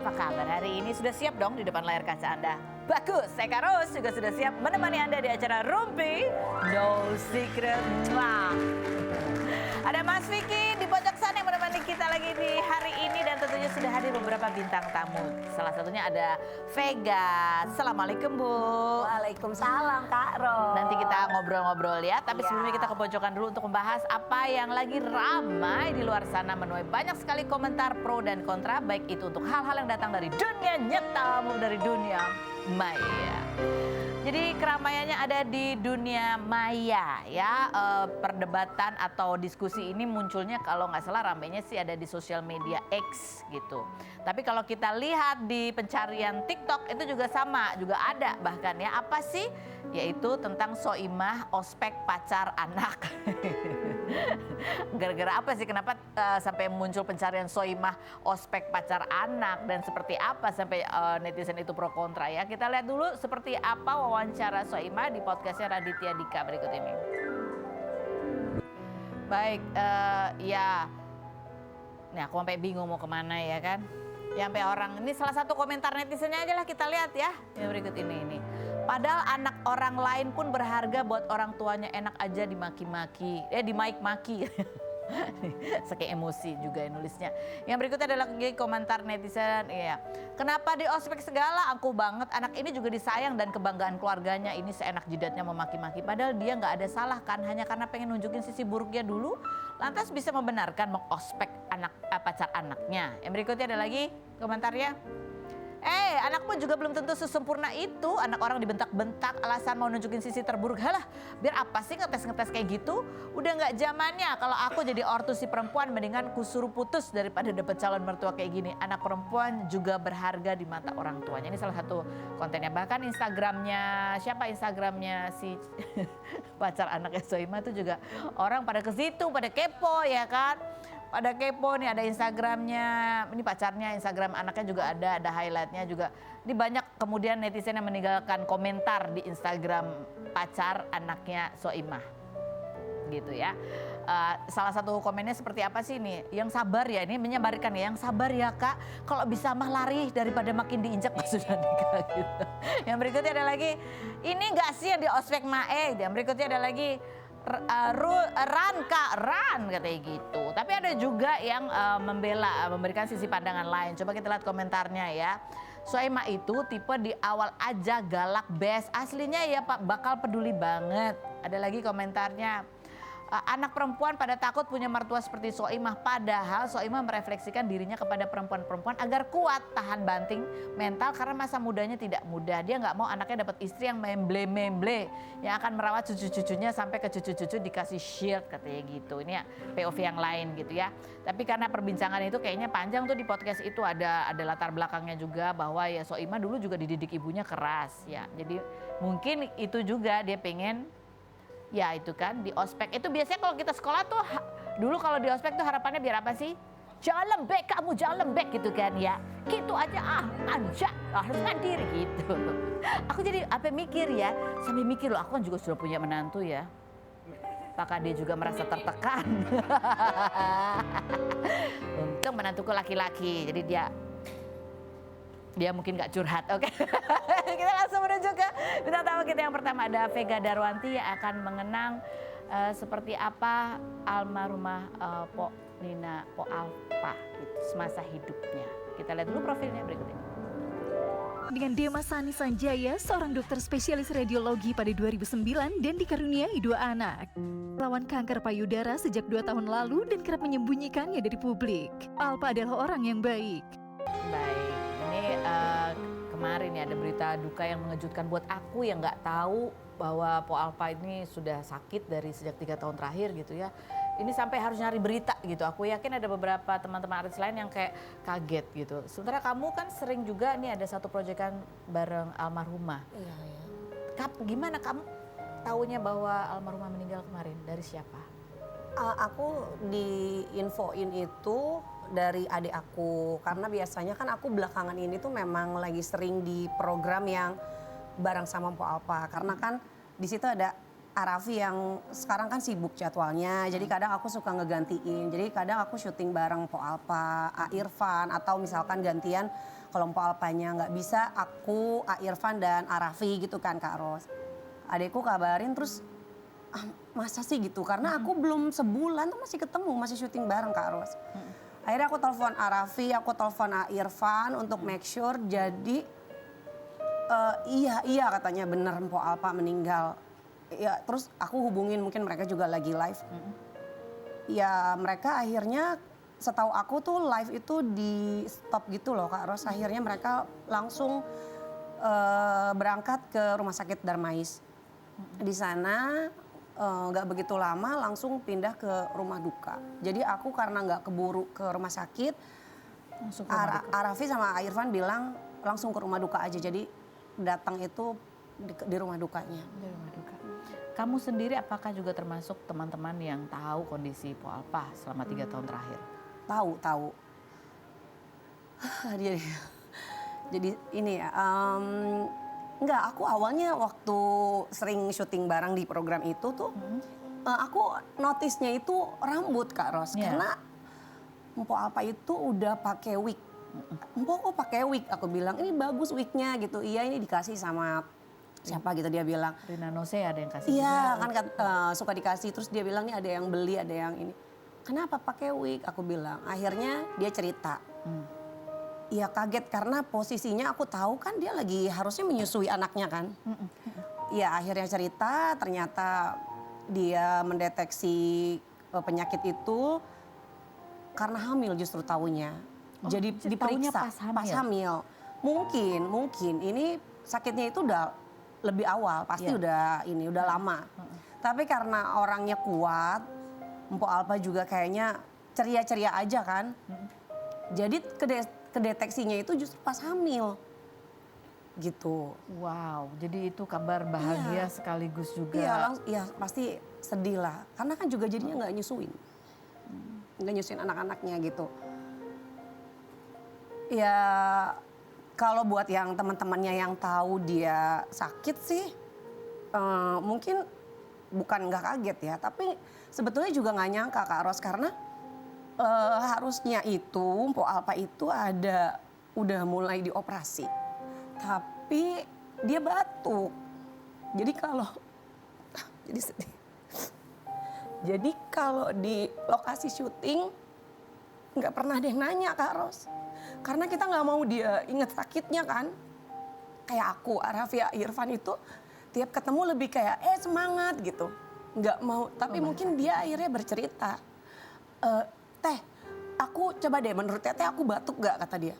apa kabar hari ini? Sudah siap dong di depan layar kaca Anda? Bagus, saya Karos juga sudah siap menemani Anda di acara Rumpi No Secret. Mwah. Ada Mas Vicky di pojok sana yang menemani kita lagi di hari ini dan tentunya sudah hadir beberapa bintang tamu. Salah satunya ada Vega. Assalamualaikum Bu. Waalaikumsalam Kak Ros. Nanti kita ngobrol-ngobrol ya, tapi sebelumnya kita ke pojokan dulu untuk membahas apa yang lagi ramai di luar sana, menuai banyak sekali komentar pro dan kontra, baik itu untuk hal-hal yang datang dari dunia nyata maupun dari dunia maya. Jadi keramaiannya ada di dunia maya ya, perdebatan atau diskusi ini munculnya kalau nggak salah ramainya sih ada di sosial media X gitu. Tapi kalau kita lihat di pencarian TikTok itu juga sama, juga ada bahkan ya, apa sih? Yaitu tentang Soimah ospek pacar anak. Gara-gara apa sih, kenapa sampai muncul pencarian Soimah ospek pacar anak dan seperti apa sampai netizen itu pro kontra ya. Kita lihat dulu seperti apa wawancara Soimah di podcastnya Raditya Dika berikut ini. Baik, ya, nih aku sampai bingung mau kemana ya kan. Ya sampai orang, ini salah satu komentar netizennya aja lah kita lihat ya. Yang berikut ini. Padahal anak orang lain pun berharga, buat orang tuanya enak aja dimaki-maki, dimaki-maki. Saking emosi juga nulisnya. Yang berikutnya adalah komentar netizen, ya. Kenapa di ospek segala, angkuh banget. Anak ini juga disayang dan kebanggaan keluarganya. Ini seenak jidatnya memaki-maki. Padahal dia nggak ada salah kan, hanya karena pengen nunjukin sisi buruknya dulu. Lantas bisa membenarkan mengospek pacar anaknya. Yang berikutnya ada lagi komentarnya. Anakmu juga belum tentu sesempurna itu. Anak orang dibentak-bentak alasan mau nunjukin sisi terburuk. Halah, biar apa sih ngetes-ngetes kayak gitu? Udah nggak zamannya. Kalau aku jadi ortu si perempuan, mendingan kusuruh putus daripada dapet calon mertua kayak gini. Anak perempuan juga berharga di mata orang tuanya. Ini salah satu kontennya. Bahkan Instagramnya si pacar anaknya Soimah itu juga orang pada ke situ, pada kepo ya kan. Pada kepo nih, ada Instagramnya, ini pacarnya, Instagram anaknya juga ada highlightnya juga. Ini banyak kemudian netizen yang meninggalkan komentar di Instagram pacar anaknya Soimah. Gitu ya. Salah satu komennya seperti apa sih ini? Yang sabar ya, ini menyabarkan ya, yang sabar ya Kak. Kalau bisa mah lari daripada makin diinjak pas sudah nikah gitu. Yang berikutnya ada lagi, ini gak sih yang di ospek Mae? Yang berikutnya ada lagi, Ran katanya gitu. Tapi ada juga yang memberikan sisi pandangan lain. Coba kita lihat komentarnya ya. Soimah itu tipe di awal aja galak best. Aslinya ya Pak bakal peduli banget. Ada lagi komentarnya. Anak perempuan pada takut punya mertua seperti Soimah. Padahal Soimah merefleksikan dirinya kepada perempuan-perempuan agar kuat tahan banting mental karena masa mudanya tidak mudah. Dia nggak mau anaknya dapat istri yang memble-memble, yang akan merawat cucu-cucunya sampai ke cucu-cucu dikasih shield katanya gitu. Ini ya POV yang lain gitu ya. Tapi karena perbincangan itu kayaknya panjang tuh di podcast itu, ada latar belakangnya juga bahwa ya Soimah dulu juga dididik ibunya keras ya. Jadi mungkin itu juga dia pengen. Ya itu kan di ospek itu biasanya kalau kita sekolah tuh dulu kalau di ospek tuh harapannya biar apa sih? Jangan lembek kamu, jangan lembek gitu kan ya. Gitu aja anjak, harus mandiri gitu. Aku jadi mikir ya, sampai mikir loh, aku kan juga sudah punya menantu ya. Apakah dia juga merasa tertekan? Untung menantuku laki-laki, jadi dia mungkin gak curhat, oke? Kita langsung menuju ke bintang tamu kita yang pertama, ada Vega Darwanti yang akan mengenang seperti apa almarhumah Po Nina Po Alpa gitu, semasa hidupnya. Kita lihat dulu profilnya berikut ini. Dengan Demas Sani Sanjaya, seorang dokter spesialis radiologi pada 2009 dan dikaruniai 2 anak. Lawan kanker payudara sejak 2 tahun lalu dan kerap menyembunyikannya dari publik. Alpa adalah orang yang baik. Baik, ini kemarin ya ada berita duka yang mengejutkan buat aku yang nggak tahu bahwa Po Alpa ini sudah sakit dari sejak 3 tahun terakhir gitu ya. Ini sampai harus nyari berita gitu. Aku yakin ada beberapa teman-teman artis lain yang kayak kaget gitu. Sementara kamu kan sering juga nih ada satu proyekan bareng almarhumah. Iya. Gimana kamu taunya bahwa almarhumah meninggal kemarin? Dari siapa? Aku diinfoin itu dari adik aku, karena biasanya kan aku belakangan ini tuh memang lagi sering di program yang bareng sama Po Alpa, karena kan di situ ada Arafi yang sekarang kan sibuk jadwalnya, jadi kadang aku suka ngegantiin. Jadi kadang aku syuting bareng Po Alpa, Irfan, atau misalkan gantian Kalau Mpo Alpanya nggak bisa, aku, A Irfan dan Arafi gitu kan Kak Ros. Adekku kabarin terus, masa sih gitu? Karena aku belum sebulan tuh masih ketemu, masih syuting bareng Kak Ros. Akhirnya aku telepon Arafi, aku telepon A Irfan untuk make sure. Jadi iya katanya bener Mpo Alpa meninggal. Ya terus aku hubungin, mungkin mereka juga lagi live. Ya mereka akhirnya setahu aku tuh live itu di stop gitu loh Kak Ros. Akhirnya mereka langsung berangkat ke Rumah Sakit Darmais. Di sana nggak begitu lama langsung pindah ke rumah duka. Jadi aku karena nggak keburu ke rumah sakit, Arafi sama Irfan bilang langsung ke rumah duka aja. Jadi datang itu di rumah dukanya. Di rumah duka. Kamu sendiri apakah juga termasuk teman-teman yang tahu kondisi Po Alpa selama 3 tahun terakhir? Tahu. Jadi ini ya, enggak, aku awalnya waktu sering syuting bareng di program itu tuh, aku notice-nya itu rambut Kak Ros. Karena Mpo Alpa itu udah pakai wig. Mpo kok pakai wig? Aku bilang ini bagus wignya gitu. Iya ini dikasih sama siapa gitu, dia bilang. Rina Nose ada yang kasih Iya juga. kan suka dikasih, terus dia bilang nih ada yang beli, ada yang ini. Kenapa pakai wig? Aku bilang. Akhirnya dia cerita. Iya kaget karena posisinya aku tahu kan dia lagi harusnya menyusui anaknya kan. Iya akhirnya cerita ternyata dia mendeteksi penyakit itu karena hamil justru tahunya. Jadi diperiksa pas hamil. Mungkin ini sakitnya itu udah lebih awal, pasti udah lama. Tapi karena orangnya kuat, Mpo Alpa juga kayaknya ceria-ceria aja kan. Jadi kedeteksinya itu justru pas hamil. Gitu. Wow, jadi itu kabar bahagia sekaligus juga. Iya, pasti sedih lah. Karena kan juga jadinya nggak nyusuin. Nggak nyusuin anak-anaknya gitu. Ya kalau buat yang teman-temannya yang tahu dia sakit sih, mungkin bukan nggak kaget ya, tapi sebetulnya juga nggak nyangka Kak Ros karena harusnya itu Mpo Alpa itu udah mulai dioperasi, tapi dia batuk. Jadi jadi sedih. Jadi kalau di lokasi syuting nggak pernah ada yang nanya Kak Ros. Karena kita nggak mau dia inget sakitnya kan. Kayak aku, Arafi, Irfan itu tiap ketemu lebih kayak semangat gitu. Nggak mau, tapi mungkin dia akhirnya bercerita. Teh, aku coba deh menurut Teteh aku batuk gak kata dia.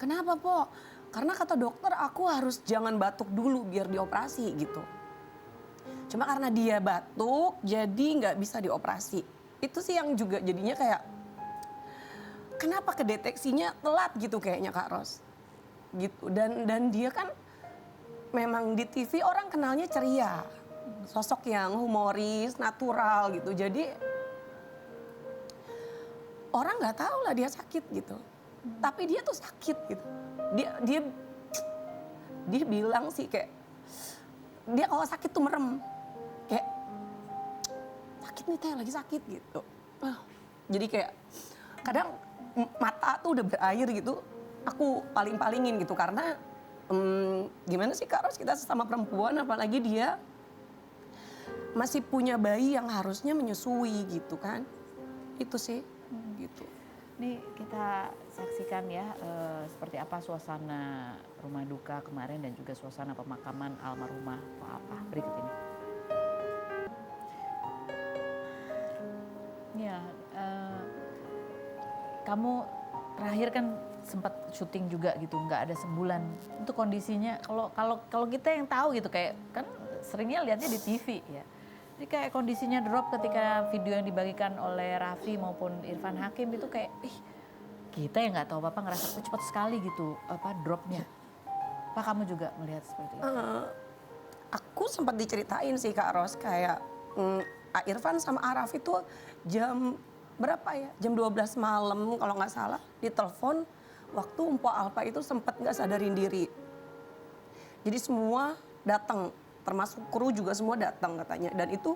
Kenapa Po? Karena kata dokter aku harus jangan batuk dulu biar dioperasi gitu. Cuma karena dia batuk jadi nggak bisa dioperasi. Itu sih yang juga jadinya kayak kenapa kedeteksinya telat gitu kayaknya Kak Ros. Gitu. Dan dia kan memang di TV orang kenalnya ceria. Sosok yang humoris, natural gitu. Jadi orang nggak tahu lah dia sakit gitu. Tapi dia tuh sakit gitu. Dia bilang sih kayak dia kalau sakit tuh merem. Kayak sakit nih Teh, lagi sakit gitu. Jadi kayak kadang mata tuh udah berair gitu, aku paling-palingin gitu karena gimana sih Kak Ros, kita sesama perempuan apalagi dia masih punya bayi yang harusnya menyusui gitu kan. Itu sih gitu. Ini kita saksikan ya seperti apa suasana rumah duka kemarin dan juga suasana pemakaman almarhumah Po Alpa berikut ini. Ya, kamu terakhir kan sempat syuting juga gitu, nggak ada sebulan. Itu kondisinya kalau kita yang tahu gitu kayak kan seringnya lihatnya di TV ya. Jadi kayak kondisinya drop ketika video yang dibagikan oleh Raffi maupun Irfan Hakim itu kayak kita yang nggak tahu apa-apa ngerasa cepat sekali gitu dropnya. Apa kamu juga melihat seperti itu? Aku sempat diceritain sih Kak Ros kayak Irfan sama Araf itu jam berapa ya? Jam 12 malam kalau nggak salah ditelepon waktu Mpo Alpa itu sempat nggak sadarin diri. Jadi semua datang, termasuk kru juga semua datang katanya. Dan itu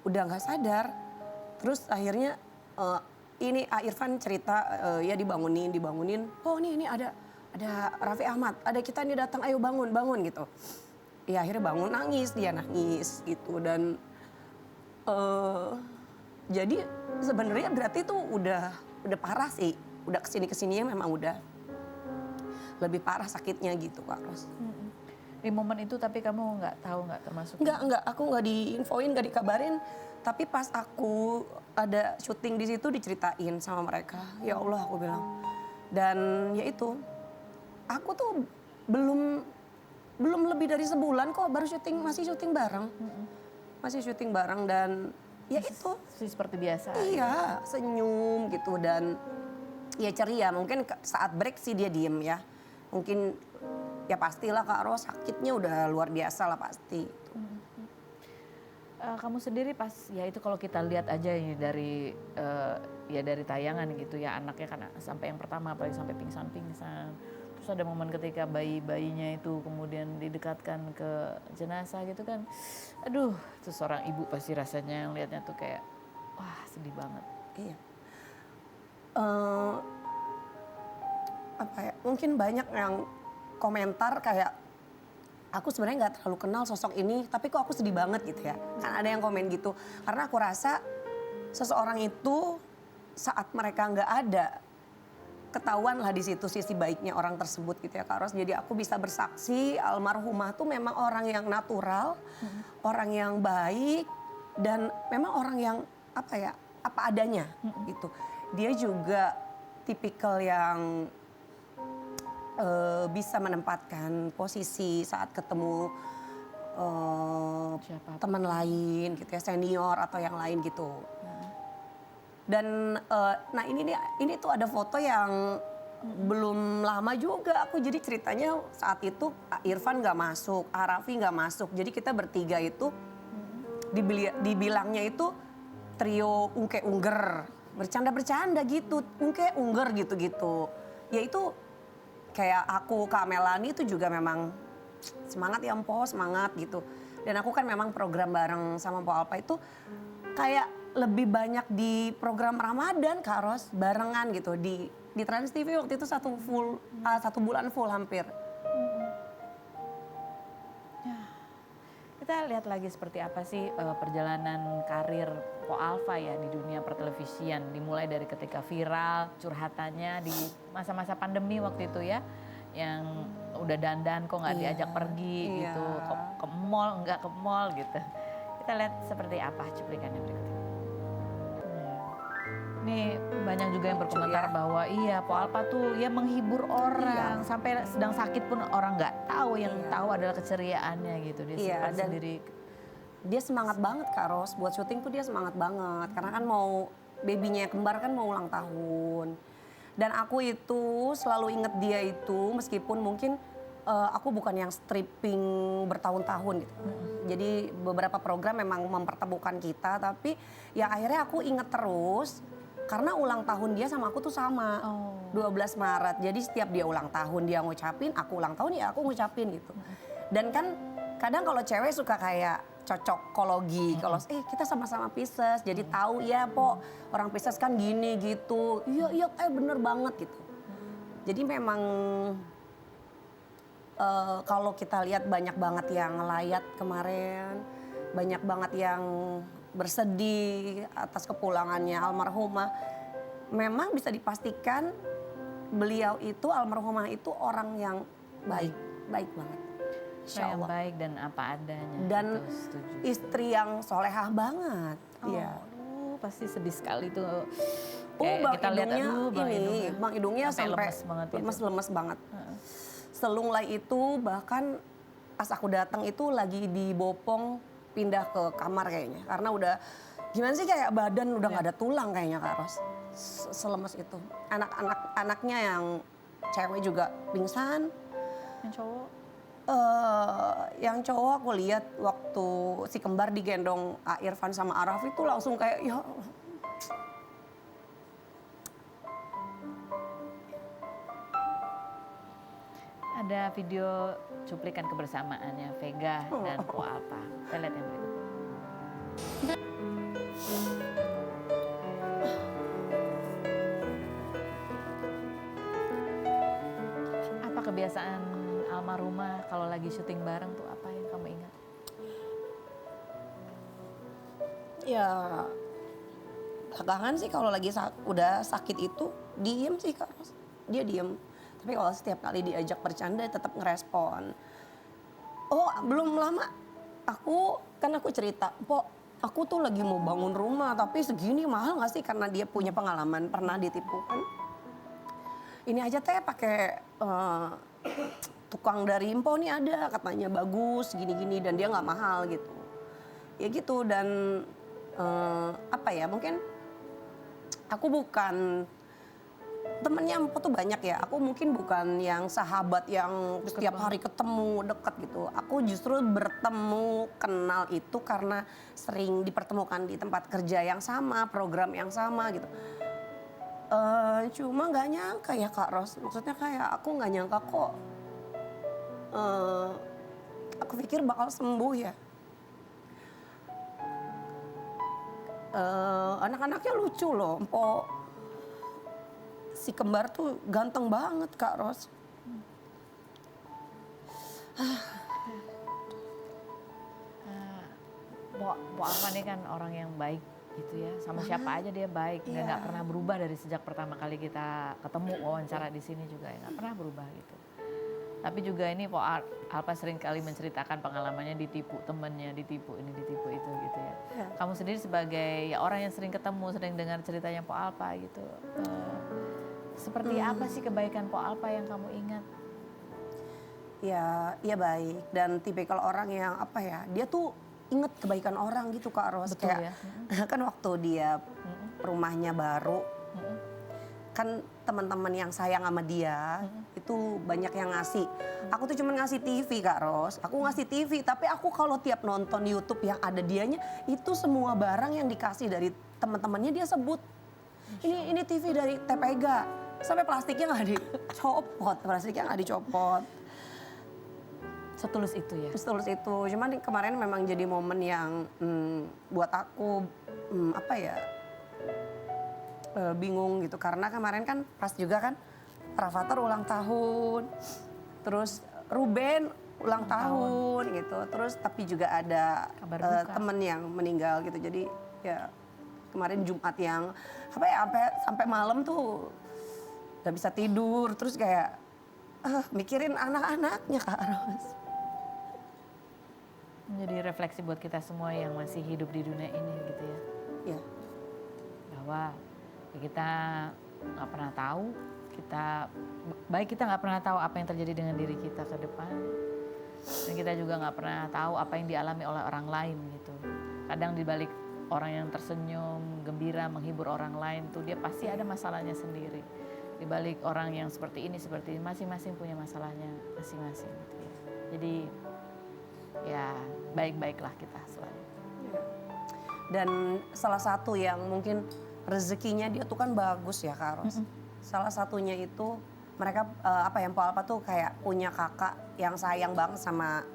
udah nggak sadar. Terus akhirnya ini Irfan cerita ya dibangunin. Oh ini ada ada Raffi Ahmad, ada kita nih datang, ayo bangun, bangun gitu. Ya akhirnya bangun, dia nangis gitu. Dan jadi sebenarnya berarti itu udah parah sih. Udah kesini-kesininya memang udah lebih parah sakitnya gitu Kak Ros. Di momen itu tapi kamu nggak tahu, nggak termasuk? Enggak, aku nggak diinfoin, nggak dikabarin. Tapi pas aku ada syuting di situ diceritain sama mereka. Ya Allah aku bilang. Dan ya itu, aku tuh belum lebih dari sebulan kok baru syuting, masih syuting bareng. Masih syuting bareng dan ya itu. Seperti biasa. Iya, senyum gitu dan ya ceria. Mungkin saat break sih dia diem ya. Mungkin ya pastilah Kak Ros sakitnya udah luar biasa lah pasti. Kamu sendiri pas ya itu kalau kita lihat aja ini dari ya dari tayangan gitu ya, anaknya kan sampai yang pertama apalagi sampai pingsan-pingsan. Terus ada momen ketika bayi-bayinya itu kemudian didekatkan ke jenazah gitu kan. Aduh, itu seorang ibu pasti rasanya yang lihatnya tuh kayak wah sedih banget. Iya. Apa ya? Mungkin banyak yang komentar kayak aku sebenarnya nggak terlalu kenal sosok ini, tapi kok aku sedih banget gitu ya. Kan ada yang komen gitu. Karena aku rasa seseorang itu saat mereka nggak ada, ketahuan lah di situ sisi baiknya orang tersebut gitu ya Kak Ros. Jadi aku bisa bersaksi almarhumah tuh memang orang yang natural, orang yang baik, dan memang orang yang apa adanya gitu. Dia juga tipikal yang bisa menempatkan posisi saat ketemu teman lain gitu ya, senior atau yang lain gitu. Dan nah ini tuh ada foto yang belum lama juga aku, jadi ceritanya saat itu Irfan nggak masuk, Raffi nggak masuk, jadi kita bertiga itu dibilangnya itu trio ungke ungger, bercanda gitu, ungke ungger gitu. Ya itu kayak aku, Kak Melani itu juga memang semangat ya Mpo, semangat gitu. Dan aku kan memang program bareng sama Mpo Alpa itu kayak lebih banyak di program Ramadan Kak Ros, barengan gitu di Trans TV waktu itu satu bulan full hampir. Kita lihat lagi seperti apa sih perjalanan karir Po Alpha ya di dunia pertelevisian. Dimulai dari ketika viral curhatannya di masa-masa pandemi waktu itu ya. Yang udah dandan kok nggak diajak pergi gitu. Ke mall, nggak ke mall gitu. Kita lihat seperti apa cuplikannya berikut ini. Nih banyak juga yang berkomentar bahwa iya Po Alpha tuh ya menghibur orang, sampai sedang sakit pun orang nggak tahu, yang tahu adalah keceriaannya gitu. Dia simpan sendiri. Dia semangat banget Kak Ros, buat syuting tuh dia semangat banget karena kan mau babynya kembar kan mau ulang tahun. Dan aku itu selalu inget dia itu meskipun mungkin aku bukan yang stripping bertahun-tahun gitu. Jadi beberapa program memang mempertemukan kita, tapi ya akhirnya aku inget terus. Karena ulang tahun dia sama aku tuh sama, 12 Maret. Jadi setiap dia ulang tahun dia ngucapin, aku ulang tahun ya aku ngucapin gitu. Dan kan kadang kalau cewek suka kayak cocokologi. Kalau kita sama-sama Pisces, jadi tahu ya Po orang Pisces kan gini gitu. Iya bener banget gitu. Jadi memang kalau kita lihat banyak banget yang ngelayat kemarin, banyak banget yang bersedih atas kepulangannya almarhumah. Memang bisa dipastikan beliau itu, almarhumah itu orang yang baik banget. Insya Allah. Yang baik dan apa adanya. Dan itu, istri yang solehah banget. Iya. Pasti sedih sekali tuh. Bang kita lihat Bang Hidungnya sampai lemes banget. Selunglai itu bahkan pas aku datang itu lagi dibopong pindah ke kamar kayaknya, karena udah gimana sih kayak badan udah nggak ada tulang kayaknya Kak Ros, selemes itu. Anaknya yang cewek juga pingsan. Yang cowok? Yang cowok aku lihat waktu si kembar digendong Irfan sama Raffi itu langsung kayak ya Allah. Ada video cuplikan kebersamaannya Vega dan Po Alpha. Kita lihat yang berikut. kebiasaan almarhumah kalau lagi syuting bareng tuh apa yang kamu ingat? Ya belakangan sih kalau lagi udah sakit itu diem sih Kak Ros. Dia diem. Tapi kalau setiap kali diajak bercanda tetap ngerespon. Oh belum lama aku cerita, "Po, aku tuh lagi mau bangun rumah tapi segini mahal gak sih?" Karena dia punya pengalaman pernah ditipu kan. Ini aja teh pakai tukang dari Impo nih ada katanya bagus gini-gini dan dia nggak mahal gitu. Ya gitu dan apa ya mungkin aku bukan temennya Empo tuh banyak ya. Aku mungkin bukan yang sahabat yang setiap hari ketemu deket gitu. Aku justru bertemu kenal itu karena sering dipertemukan di tempat kerja yang sama, program yang sama gitu. Cuma nggak nyangka ya Kak Ros. Maksudnya kayak aku nggak nyangka kok. Aku pikir bakal sembuh ya. Anak-anaknya lucu loh, Empo. Si kembar tuh ganteng banget Kak Ros. Po Arfan ini kan orang yang baik gitu ya, sama siapa aja dia baik, dan nggak pernah berubah dari sejak pertama kali kita ketemu wawancara di sini juga ya, nggak pernah berubah gitu. Tapi juga ini Po Alpa sering kali menceritakan pengalamannya ditipu temennya, ditipu ini, ditipu itu gitu ya. Kamu sendiri sebagai orang yang sering ketemu, sering dengar ceritanya Po Alpa gitu, seperti apa sih kebaikan Po Alpa yang kamu ingat? Ya baik dan tipikal orang yang apa ya, dia tuh inget kebaikan orang gitu Kak Ros. Betul kayak ya. Kan waktu dia rumahnya baru, kan teman-teman yang sayang sama dia itu banyak yang ngasih. Aku tuh cuma ngasih TV Kak Ros. Aku ngasih TV, tapi aku kalau tiap nonton YouTube yang ada dianya, itu semua barang yang dikasih dari teman-temannya dia sebut. Ini TV dari Tepega. Sampai plastiknya nggak dicopot. Setulus itu ya? Setulus itu. Cuman kemarin memang jadi momen yang buat aku bingung gitu. Karena kemarin kan pas juga kan Rafathar ulang tahun. Terus Ruben ulang tahun gitu. Terus tapi juga ada temen yang meninggal gitu. Jadi ya kemarin Jumat yang sampai malam tuh gak bisa tidur. Terus kayak mikirin anak-anaknya Kak Ros. Menjadi refleksi buat kita semua yang masih hidup di dunia ini gitu ya. Iya. Bahwa kita nggak pernah tahu, kita nggak pernah tahu apa yang terjadi dengan diri kita ke depan. Dan kita juga nggak pernah tahu apa yang dialami oleh orang lain gitu. Kadang di balik orang yang tersenyum, gembira, menghibur orang lain tuh dia pasti ada masalahnya sendiri. Di balik orang yang seperti ini, masing-masing punya masalahnya masing-masing gitu ya. Jadi ya baik-baiklah kita selalu. Dan salah satu yang mungkin rezekinya dia tuh kan bagus ya Kak Ros. Salah satunya itu mereka Po Alpa tuh kayak punya kakak yang sayang banget sama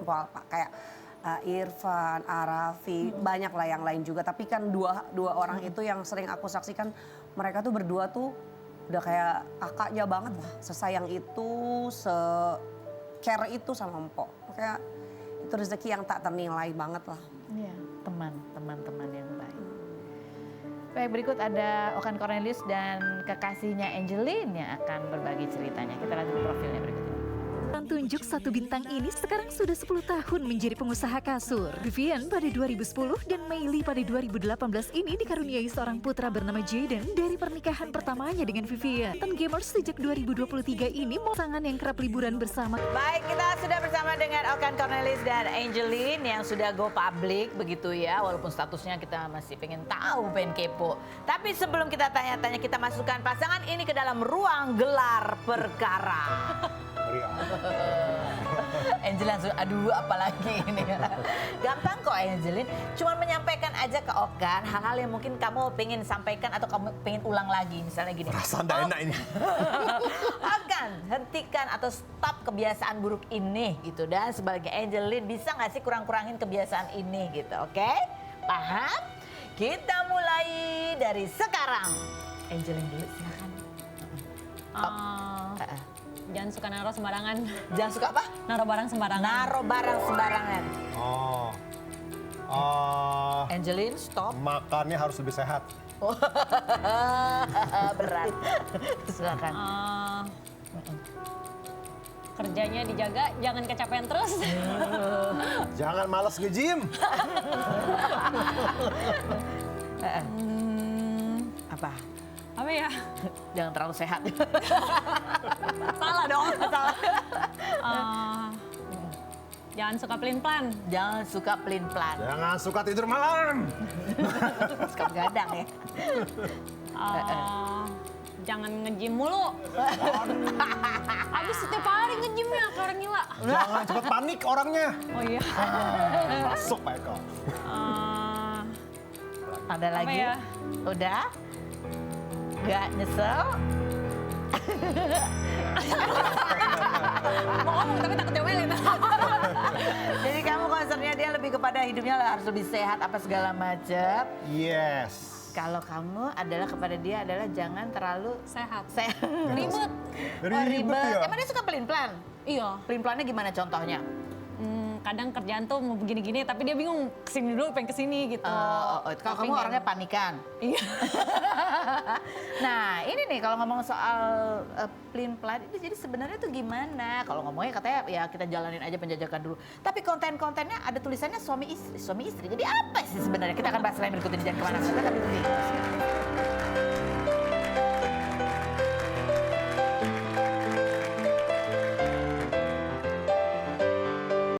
Po Alpa. Kayak Irfan, Arafi, banyak lah yang lain juga. Tapi kan dua orang itu yang sering aku saksikan, mereka tuh berdua tuh udah kayak kakaknya banget lah. Sesayang itu, se-care itu sama Empo. Kayak itu rezeki yang tak ternilai banget lah. Iya, teman-teman yang baik. Baik, berikut ada Okan Cornelius dan kekasihnya Angeline yang akan berbagi ceritanya. Kita lihat dulu profilnya berikut ini. Tunjuk satu bintang ini sekarang sudah 10 tahun menjadi pengusaha kasur. Vivian pada 2010 dan Meili pada 2018 ini dikaruniai seorang putra bernama Jaden dari pernikahan pertamanya dengan Vivian. Dan Gamers sejak 2023 ini pasangan yang kerap liburan bersama. Baik, kita sudah bersama dengan Okan Cornelius dan Angeline yang sudah go public begitu ya. Walaupun statusnya kita masih pengen tahu, pengen kepo. Tapi sebelum kita tanya-tanya, kita masukkan pasangan ini ke dalam ruang gelar perkara. Angelin langsung, aduh apalagi ini. Gampang kok Angelin, cuma menyampaikan aja ke Okan hal-hal yang mungkin kamu pengen sampaikan atau kamu pengen ulang lagi. Misalnya gini. Perasaan gak enak ini. Okan, hentikan atau stop kebiasaan buruk ini gitu. Dan sebagai Angelin, bisa gak sih kurang-kurangin kebiasaan ini gitu, oke? Paham? Kita mulai dari sekarang. Angelin dulu, silakan. Jangan suka naruh sembarangan. Jangan suka apa? Naruh barang sembarangan. Naruh barang sembarangan. Oh. Angeline, stop. Makannya harus lebih sehat. Berat. Silakan. Kerjanya dijaga, jangan kecapean terus. Jangan malas nge-gym. Apa? Apa ya? Jangan terlalu sehat. Salah dong. Salah. Jangan suka pelin-pelan. Jangan suka pelin-pelan. Jangan suka tidur malam. Suka begadang ya. Jangan nge-gym mulu. Habis setiap hari nge-gymnya ke orang gila. Jangan cepet panik orangnya. Oh iya. Masuk Pak Eko. Ada lagi? ya? Udah? Gak nyesel? Mau ngomong tapi takut diomelin. Jadi kamu concernnya dia lebih kepada hidupnya harus lebih sehat apa segala macam. Yes. Kalau kamu adalah kepada dia adalah jangan terlalu Sehat. sehat. Ribet. Ribet ya? Emang dia suka pelin-pelan? Iya. Pelin-pelannya gimana contohnya? Kadang kerjaan tuh mau begini-gini tapi dia bingung kesini dulu pengen kesini gitu. Kalau Tapi kamu nggak- orangnya panikan. Iya. Nah ini nih kalau ngomong soal pelin-pelan itu jadi sebenarnya tuh gimana? Kalau ngomongnya katanya ya kita jalanin aja penjajakan dulu. Tapi konten-kontennya ada tulisannya suami istri. Suami istri. Jadi apa sih sebenarnya? Kita akan bahas lain berikut ini, jangan kemana-mana. Kita akan dulu nih.